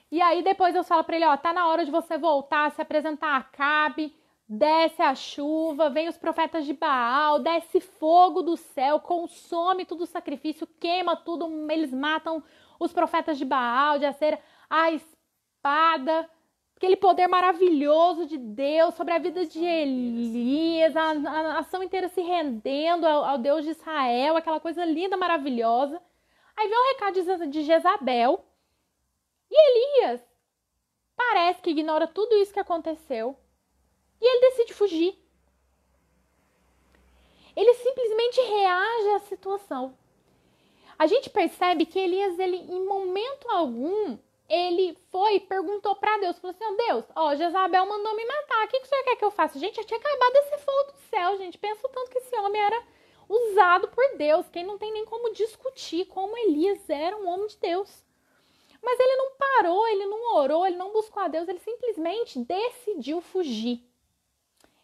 E aí depois Deus fala para ele, ó, tá na hora de você voltar, se apresentar a Acabe, desce a chuva, vem os profetas de Baal, desce fogo do céu, consome tudo o sacrifício, queima tudo, eles matam os profetas de Baal, de Acera, a espada, aquele poder maravilhoso de Deus sobre a vida de Elias, a ação inteira se rendendo ao Deus de Israel, aquela coisa linda, maravilhosa. Aí vem o recado de Jezabel, e Elias parece que ignora tudo isso que aconteceu, e ele decide fugir. Ele simplesmente reage à situação. A gente percebe que Elias, ele, em momento algum, ele foi e perguntou para Deus, falou assim, Deus, ó, Jezabel mandou me matar, o que o senhor quer que eu faça? Gente, já tinha acabado esse fogo do céu, gente, pensa o tanto que esse homem era usado por Deus, quem não tem nem como discutir como Elias era um homem de Deus. Mas ele não parou, ele não orou, ele não buscou a Deus, ele simplesmente decidiu fugir.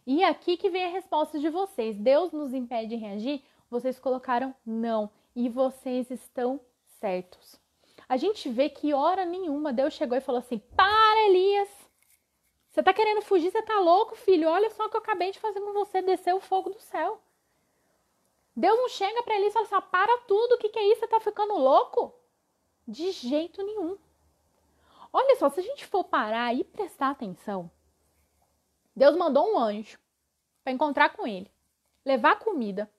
E aqui que vem a resposta de vocês. Deus nos impede de reagir? Vocês colocaram não. E vocês estão certos. A gente vê que hora nenhuma Deus chegou e falou assim, para, Elias. Você tá querendo fugir? Você tá louco, filho? Olha só o que eu acabei de fazer com você, descer o fogo do céu. Deus não chega para Elias e fala assim, para tudo, o que é isso? Você tá ficando louco? De jeito nenhum. Olha só, se a gente for parar e prestar atenção, Deus mandou um anjo para encontrar com ele, levar comida,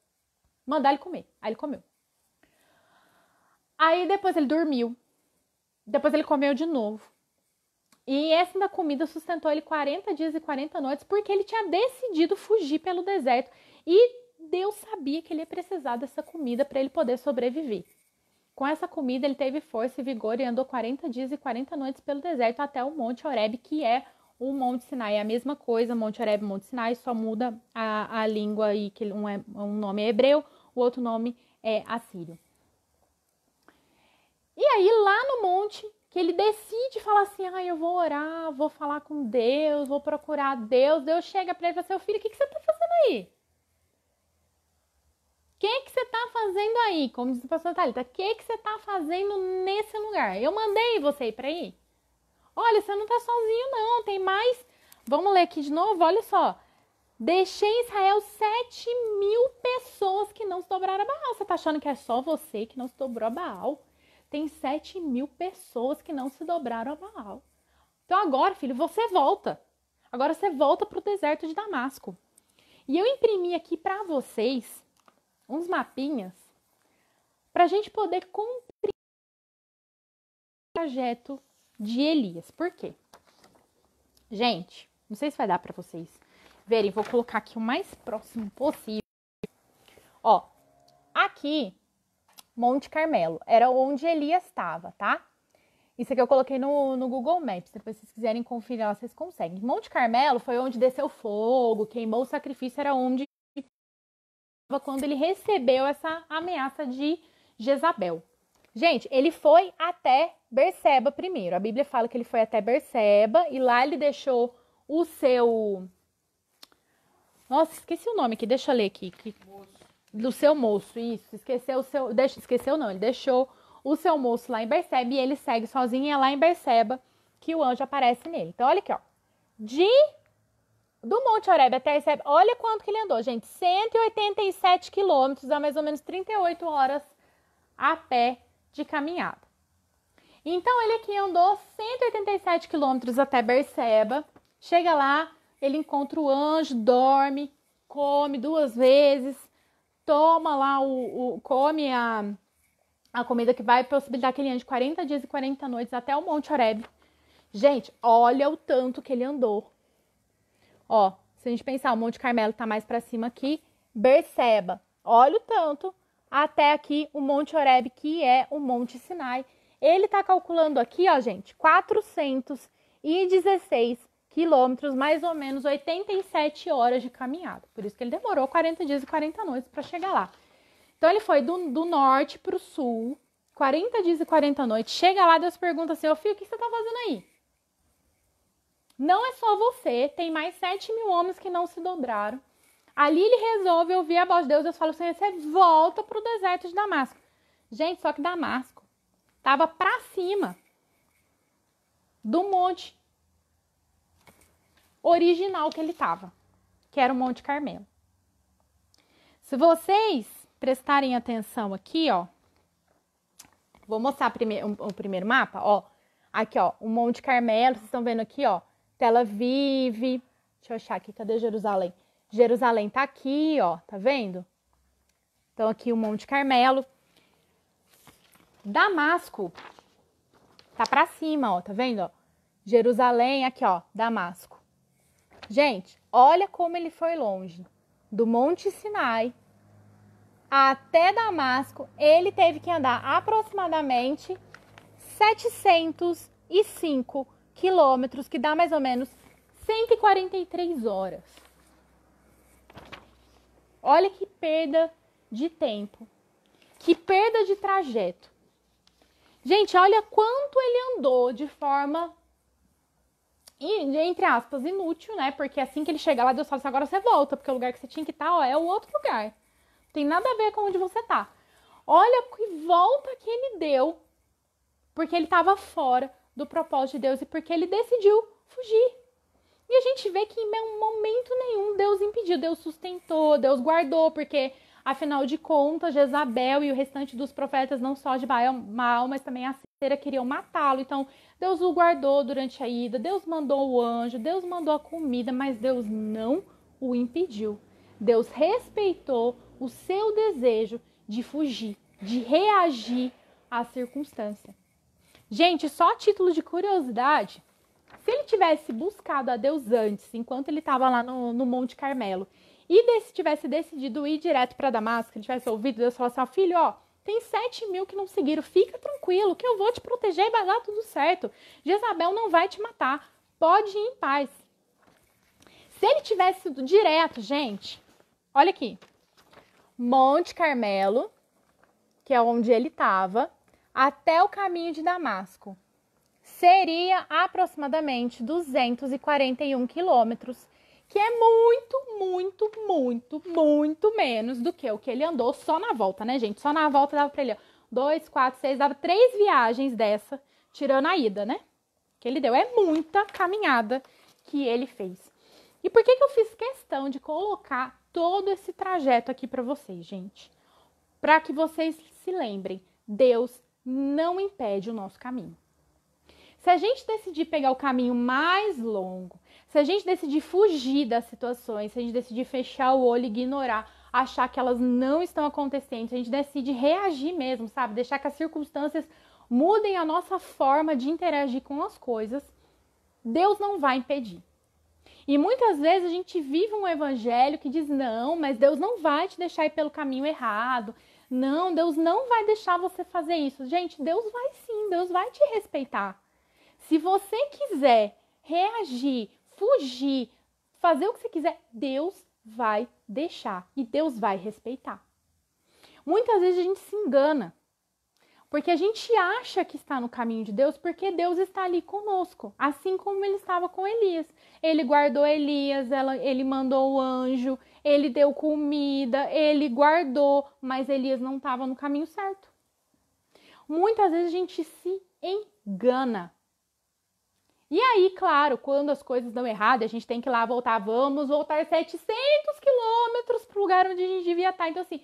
mandar ele comer. Aí ele comeu. Aí depois ele dormiu. Depois ele comeu de novo. E essa da comida sustentou ele 40 dias e 40 noites, porque ele tinha decidido fugir pelo deserto. E Deus sabia que ele ia precisar dessa comida para ele poder sobreviver. Com essa comida ele teve força e vigor e andou 40 dias e 40 noites pelo deserto até o Monte Horebe, que é o Monte Sinai. É a mesma coisa, Monte Horebe e Monte Sinai, só muda a língua aí, que um nome é hebreu, o outro nome é assírio. E aí lá no monte, que ele decide falar assim, eu vou orar, vou falar com Deus, vou procurar Deus. Deus chega para ele e fala, seu filho, o que você está fazendo aí? O que você está fazendo aí? Como diz o pastor Thalita, o que você está fazendo nesse lugar? Eu mandei você ir para aí. Olha, você não está sozinho não, tem mais. Vamos ler aqui de novo, olha só. Deixei em Israel 7.000 pessoas que não se dobraram a Baal. Você está achando que é só você que não se dobrou a Baal? Tem 7.000 pessoas que não se dobraram a Baal. Então agora, filho, você volta. Agora você volta para o deserto de Damasco. E eu imprimi aqui para vocês uns mapinhas para a gente poder cumprir o trajeto de Elias. Por quê? Gente, não sei se vai dar para vocês verem. Vou colocar aqui o mais próximo possível. Ó, aqui... Monte Carmelo, era onde Elias estava, tá? Isso aqui eu coloquei no Google Maps, depois se vocês quiserem conferir lá, vocês conseguem. Monte Carmelo foi onde desceu fogo, queimou o sacrifício, era onde quando ele recebeu essa ameaça de Jezabel. Gente, ele foi até Berseba primeiro, a Bíblia fala que ele foi até Berseba e lá ele deixou o seu... Nossa, esqueci o nome aqui, deixa eu ler aqui. Do seu moço, isso, ele deixou o seu moço lá em Berseba e ele segue sozinho e é lá em Berseba que o anjo aparece nele. Então, olha aqui, ó, do Monte Horebe até Berseba, olha quanto que ele andou, gente, 187 quilômetros, dá mais ou menos 38 horas a pé de caminhada. Então, ele aqui andou 187 quilômetros até Berseba, chega lá, ele encontra o anjo, dorme, come 2 vezes, toma lá, come a comida que vai possibilitar que ele ande 40 dias e 40 noites até o Monte Horebe. Gente, olha o tanto que ele andou. Ó, se a gente pensar, o Monte Carmelo tá mais pra cima aqui, Berseba, olha o tanto, até aqui o Monte Horebe, que é o Monte Sinai. Ele tá calculando aqui, ó, gente, 416 quilômetros, mais ou menos 87 horas de caminhada. Por isso que ele demorou 40 dias e 40 noites para chegar lá. Então, ele foi do norte para o sul, 40 dias e 40 noites. Chega lá, Deus pergunta assim, ô filho, o que você está fazendo aí? Não é só você, tem mais 7.000 homens que não se dobraram. Ali ele resolve ouvir a voz de Deus. Deus fala assim, você volta para o deserto de Damasco. Gente, só que Damasco estava para cima. do monte original que ele estava, que era o Monte Carmelo. Se vocês prestarem atenção aqui, ó, vou mostrar o primeiro mapa, ó, aqui, ó, o Monte Carmelo, vocês estão vendo aqui, ó, Tel Aviv, deixa eu achar aqui, cadê Jerusalém? Jerusalém tá aqui, ó, tá vendo? Então aqui o Monte Carmelo. Damasco tá pra cima, ó, tá vendo, ó? Jerusalém, aqui, ó, Damasco. Gente, olha como ele foi longe. Do Monte Sinai até Damasco, ele teve que andar aproximadamente 705 quilômetros, que dá mais ou menos 143 horas. Olha que perda de tempo, que perda de trajeto. Gente, olha quanto ele andou de forma, entre aspas, inútil, né? Porque assim que ele chega lá, Deus fala assim, agora você volta, porque o lugar que você tinha que estar, ó, é o outro lugar. Não tem nada a ver com onde você tá. Olha que volta que ele deu, porque ele estava fora do propósito de Deus e porque ele decidiu fugir. E a gente vê que em momento nenhum Deus impediu, Deus sustentou, Deus guardou, porque afinal de contas, Jezabel e o restante dos profetas, não só de Baal, mas também a Cera, queriam matá-lo. Então, Deus o guardou durante a ida, Deus mandou o anjo, Deus mandou a comida, mas Deus não o impediu. Deus respeitou o seu desejo de fugir, de reagir à circunstância. Gente, só a título de curiosidade, se ele tivesse buscado a Deus antes, enquanto ele estava lá no Monte Carmelo, e tivesse decidido ir direto para Damasco, ele tivesse ouvido Deus falar assim, ó, filho, ó, tem 7.000 que não seguiram, fica tranquilo, que eu vou te proteger e vai dar tudo certo. Jezabel não vai te matar, pode ir em paz. Se ele tivesse ido direto, gente, olha aqui, Monte Carmelo, que é onde ele estava, até o caminho de Damasco, seria aproximadamente 241 quilômetros, que é muito menos do que o que ele andou só na volta, né, gente? Só na volta dava para ele, ó, 2, 4, 6, dava 3 viagens dessa, tirando a ida, né? Que ele deu. É muita caminhada que ele fez. E por que eu fiz questão de colocar todo esse trajeto aqui para vocês, gente? Para que vocês se lembrem, Deus não impede o nosso caminho. Se a gente decidir pegar o caminho mais longo, se a gente decidir fugir das situações, se a gente decidir fechar o olho, ignorar, achar que elas não estão acontecendo, se a gente decide reagir mesmo, sabe? Deixar que as circunstâncias mudem a nossa forma de interagir com as coisas, Deus não vai impedir. E muitas vezes a gente vive um evangelho que diz, não, mas Deus não vai te deixar ir pelo caminho errado. Não, Deus não vai deixar você fazer isso. Gente, Deus vai sim, Deus vai te respeitar. Se você quiser reagir, fugir, fazer o que você quiser, Deus vai deixar e Deus vai respeitar. Muitas vezes a gente se engana, porque a gente acha que está no caminho de Deus, porque Deus está ali conosco, assim como ele estava com Elias. Ele guardou Elias, ele mandou o anjo, ele deu comida, ele guardou, mas Elias não estava no caminho certo. Muitas vezes a gente se engana. E aí, claro, quando as coisas dão errado, a gente tem que ir lá voltar, vamos voltar 700 quilômetros para o lugar onde a gente devia estar. Então, assim,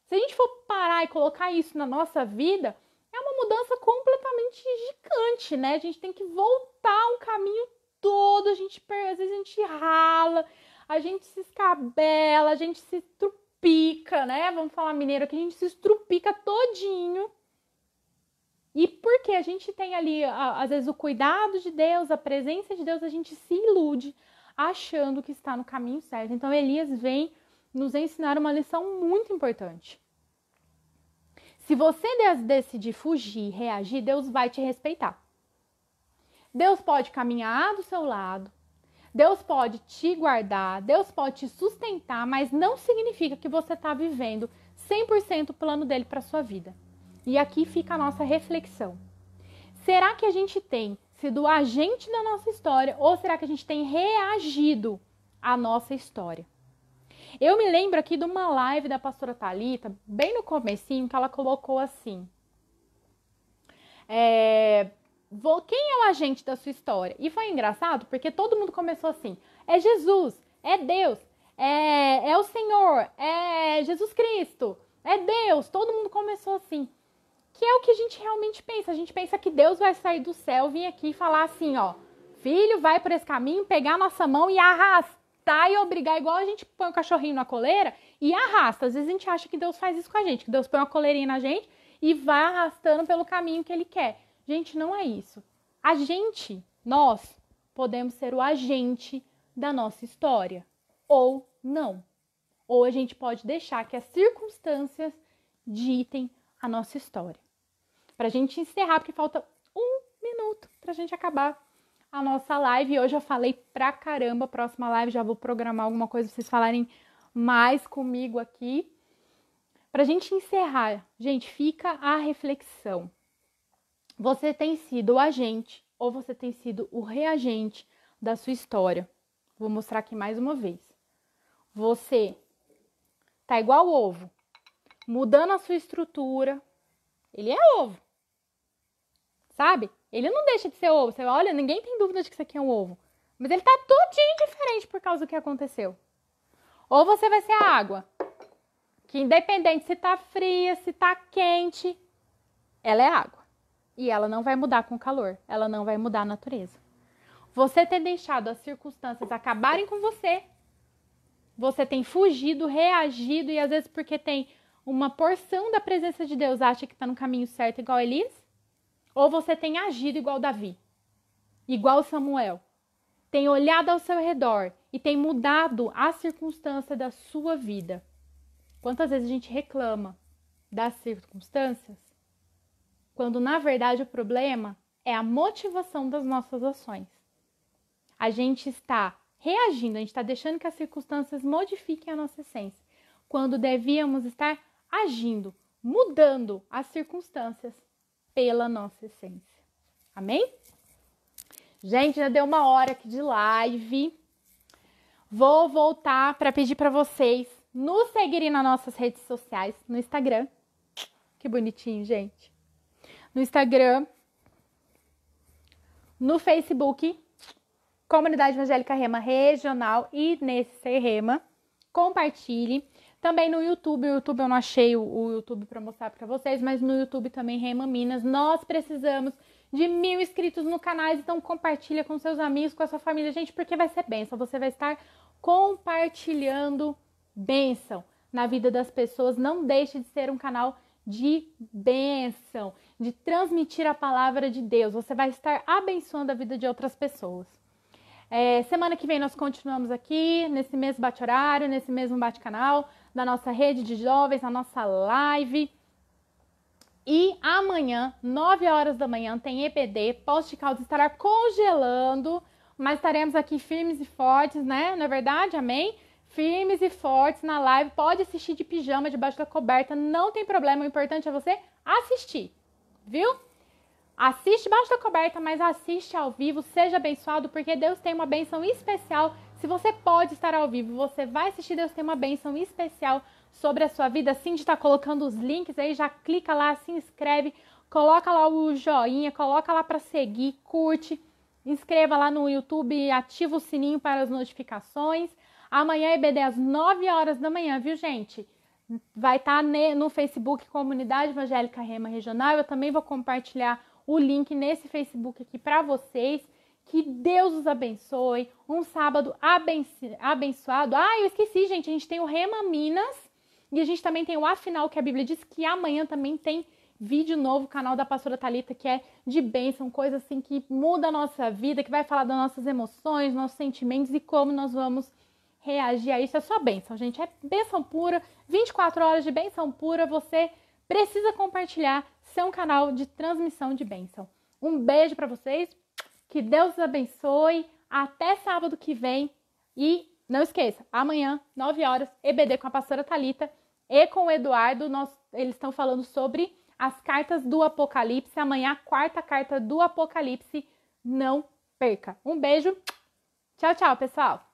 se a gente for parar e colocar isso na nossa vida, é uma mudança completamente gigante, né? A gente tem que voltar um caminho todo, às vezes a gente rala, a gente se escabela, a gente se estrupica, né? Vamos falar mineiro aqui, a gente se estrupica todinho. E porque a gente tem ali, às vezes, o cuidado de Deus, a presença de Deus, a gente se ilude achando que está no caminho certo. Então, Elias vem nos ensinar uma lição muito importante. Se você decidir fugir, reagir, Deus vai te respeitar. Deus pode caminhar do seu lado, Deus pode te guardar, Deus pode te sustentar, mas não significa que você está vivendo 100% o plano dele para a sua vida. E aqui fica a nossa reflexão. Será que a gente tem sido agente da nossa história ou será que a gente tem reagido à nossa história? Eu me lembro aqui de uma live da pastora Thalita, bem no comecinho, que ela colocou assim. Quem é o agente da sua história? E foi engraçado porque todo mundo começou assim, é Jesus, é Deus, é o Senhor, é Jesus Cristo, é Deus. Todo mundo começou assim, que é o que a gente realmente pensa. A gente pensa que Deus vai sair do céu, vir aqui e falar assim, ó, filho, vai por esse caminho, pegar a nossa mão e arrastar e obrigar, igual a gente põe o cachorrinho na coleira e arrasta. Às vezes a gente acha que Deus faz isso com a gente, que Deus põe uma coleirinha na gente e vai arrastando pelo caminho que Ele quer. Gente, não é isso. Nós podemos ser o agente da nossa história, ou não. Ou a gente pode deixar que as circunstâncias ditem a nossa história. Pra gente encerrar, porque falta 1 minuto pra gente acabar a nossa live. Hoje eu falei pra caramba. Próxima live já vou programar alguma coisa pra vocês falarem mais comigo aqui. Pra gente encerrar, gente, fica a reflexão. Você tem sido o agente ou você tem sido o reagente da sua história? Vou mostrar aqui mais uma vez. Você tá igual o ovo, mudando a sua estrutura. Ele é ovo, sabe? Ele não deixa de ser ovo. Você olha, ninguém tem dúvida de que isso aqui é um ovo. Mas ele tá todinho diferente por causa do que aconteceu. Ou você vai ser a água, que independente se tá fria, se tá quente, ela é água. E ela não vai mudar com o calor. Ela não vai mudar a natureza. Você ter deixado as circunstâncias acabarem com você. Você tem fugido, reagido, e às vezes porque tem uma porção da presença de Deus acha que está no caminho certo igual Elias, ou você tem agido igual Davi, igual Samuel, tem olhado ao seu redor e tem mudado a circunstância da sua vida. Quantas vezes a gente reclama das circunstâncias, quando na verdade o problema é a motivação das nossas ações. A gente está reagindo, a gente está deixando que as circunstâncias modifiquem a nossa essência, quando devíamos estar agindo, mudando as circunstâncias pela nossa essência. Amém? Gente, já deu 1 hora aqui de live. Vou voltar para pedir para vocês nos seguirem nas nossas redes sociais, no Instagram. Que bonitinho, gente. No Instagram, no Facebook, Comunidade Evangélica Rema Regional e nesse Rema. Compartilhe. Também no YouTube, o YouTube eu não achei o YouTube para mostrar para vocês, mas no YouTube também Rema Minas. Nós precisamos de 1000 inscritos no canal, então compartilha com seus amigos, com a sua família, gente, porque vai ser bênção. Você vai estar compartilhando bênção na vida das pessoas. Não deixe de ser um canal de bênção, de transmitir a palavra de Deus. Você vai estar abençoando a vida de outras pessoas. Semana que vem nós continuamos aqui, nesse mesmo bate-horário, nesse mesmo bate-canal, da nossa rede de jovens, na nossa live. E amanhã, 9 horas da manhã, tem EPD. Poços de Caldas estará congelando, mas estaremos aqui firmes e fortes, né? Não é verdade? Amém? Firmes e fortes na live. Pode assistir de pijama, debaixo da coberta, não tem problema. O importante é você assistir, viu? Assiste debaixo da coberta, mas assiste ao vivo. Seja abençoado, porque Deus tem uma bênção especial. Se você pode estar ao vivo, você vai assistir, Deus tem uma bênção especial sobre a sua vida. Assim de estar colocando os links aí, já clica lá, se inscreve, coloca lá o joinha, coloca lá para seguir, curte, inscreva lá no YouTube, ativa o sininho para as notificações. Amanhã é EBD às 9 horas da manhã, viu, gente? Vai estar no Facebook Comunidade Evangélica Rema Regional. Eu também vou compartilhar o link nesse Facebook aqui para vocês. Que Deus os abençoe. Um sábado abençoado. Eu esqueci, gente. A gente tem o Rema Minas e a gente também tem o Afinal, que a Bíblia diz que amanhã também tem vídeo novo, canal da pastora Thalita, que é de bênção, coisa assim que muda a nossa vida, que vai falar das nossas emoções, nossos sentimentos e como nós vamos reagir a isso. É só bênção, gente. É bênção pura. 24 horas de bênção pura. Você precisa compartilhar. Ser um canal de transmissão de bênção. Um beijo para vocês. Que Deus os abençoe. Até sábado que vem. E não esqueça, amanhã, 9 horas, EBD com a pastora Thalita e com o Eduardo. Eles estão falando sobre as cartas do Apocalipse. Amanhã, a 4ª carta do Apocalipse. Não perca. Um beijo. Tchau, tchau, pessoal.